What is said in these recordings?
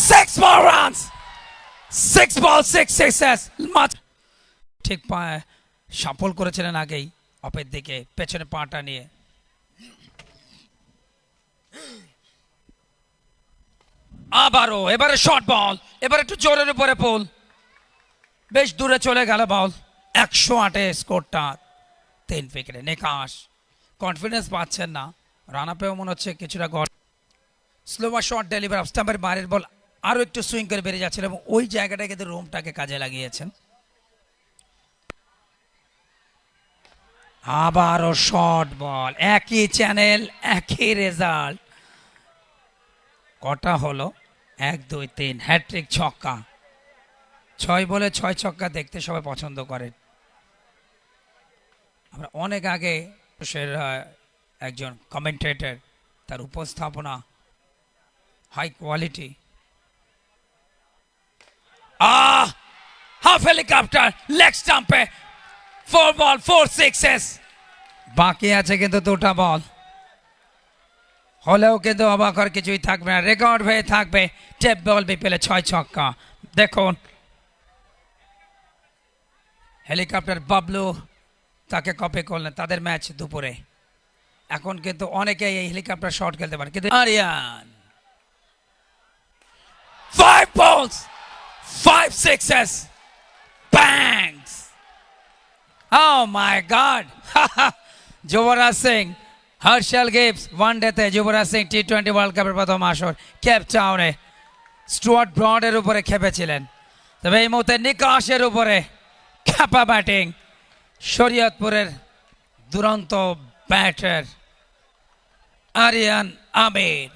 Six more runs. 6 ball 6 sixes. ঠিক পায়ে Shuffle করেছিলেন আগেই অপের দিকে পেছনে পাটা নিয়ে। আবারও এবারে শর্ট বল, এবার একটু জোরের উপরে পোল, বেশ দূরে চলে গেল বল। 108 স্কোরটা, 3 উইকেটে নিকাশ। কনফিডেন্স পাচ্ছেন না, রান আপেও মনে হচ্ছে কিছুটা স্লোয়ার শর্ট ডেলিভার, স্টাম্পের বাইরের বল আরও একটু সুইং করে বেরিয়ে যাচ্ছিল এবং ওই জায়গাটা কিন্তু রোমটাকে কাজে লাগিয়েছেন। আবারও শর্ট বল, একই চ্যানেল একই রেজাল্ট। কটা হলো? 1 2 3, হ্যাট্রিক ছক্কা। 6 বলে 6 ছক্কা দেখতে সবাই পছন্দ করেন। আমরা অনেক আগে একজন কমেন্টেটর, তার উপস্থাপনা high quality. Half helicopter leg স্টাম্পে 4 বল 4 সিক্সেস। বাকি আছে কিন্তু 2টা বল, হলেও কিন্তু অবাক হওয়ার কিছুই থাকবে না, রেকর্ড হয়ে থাকবে। টেপ বল বিপিএলে 6 ছক্কা। দেখুন হেলিকপ্টার বাবলু তাকে কপি করলেন তাদের ম্যাচ দুপুরে। এখন কিন্তু অনেকেই এই হেলিকপ্টার শট খেলতে পারে, কিন্তু Aryan 5 balls 5 sixes, bangs. Oh my God. Yuvraj Singh, Herschelle Gibbs ওয়ানডেতে, যুবরাজ সিং টি20 ওয়ার্ল্ড কাপের প্রথম আসর কেপ টাউনে স্টুয়ার্ট ব্রডের উপরে খেপেছিলেন। তবে এই মুহূর্তে নিকাশের উপরে খ্যাপা ব্যাটিং শরীয়তপুরের দুরন্ত ব্যাটার আরিয়ান আমির।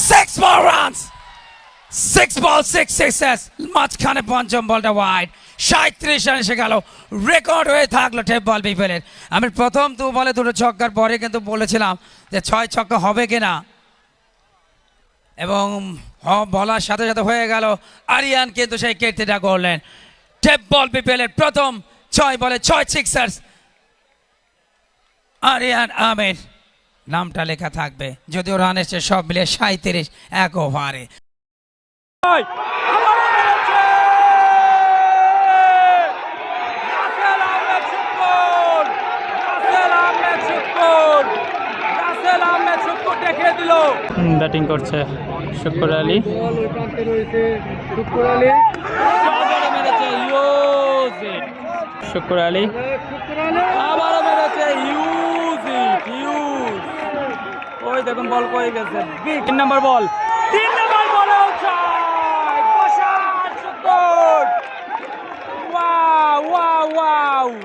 6 more runs, 6 ball 6 sixes। মাঝখানে পঞ্চম বলটা ওয়াইড, 37 রান এসে গেল, রেকর্ড হয়ে থাকলো টেপ বল বিপিএলের। আমি প্রথম 2 বলে 2 ছক্কার পরে কিন্তু বলেছিলাম যে 6 ছক্কা হবে কিনা, এবং বলার সাথে সাথে হয়ে গেল। আরিয়ান কিন্তু সেই কীর্তিটা করলেন। টেপ বল বিপিএলের প্রথম 6 বলে 6 সিক্সার্স। আরিয়ান আমির নামটা লেখা থাকবে, যদিও রান এসছে সব মিলিয়ে 37 1 ওভারে। ব্যাটিং করছে শুক্র আলী। শুক্র আলী আবারও মেরেছে, ওই দেখুন বল কই গেছে। 3 নম্বর বল, 3 নম্বর বলে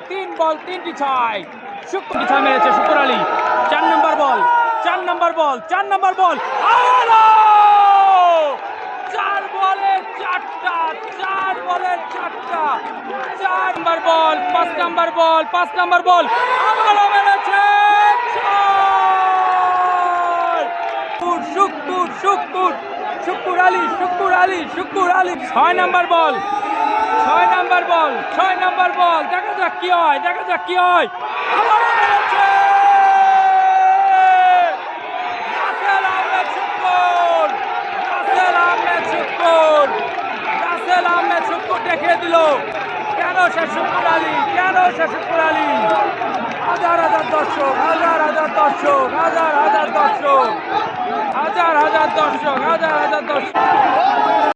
3 বল 3টি 6। শুক্র 6 মেরেছে শুক্র আলী। 4 নম্বর বল, 4 নম্বর বল, 4 নম্বর বল, 4 বলে 4টা, 4 বলে 4টা, 4 নম্বর বল, 5 নম্বর বল, 5 নম্বর বল আবারও মেরেছে 6 নম্বর বল, 6 নম্বর বল, 6 নম্বর বল, দেখা যাক কি হয়, দেখা যাক কি হয়। আবারও মেরেছে রাসেল আহমেদ শুক্কুর, রাসেল আহমেদ শুক্কুর, রাসেল আহমেদ শুক্কুর দেখিয়ে দিল কেন সে শুক্কুর আলী, কেন সে শুক্কুর আলী। হাজার হাজার দর্শক, হাজার হাজার দর্শক, হাজার হাজার দর্শক, হাজার হাজার দর্শক, হাজার হাজার দর্শক।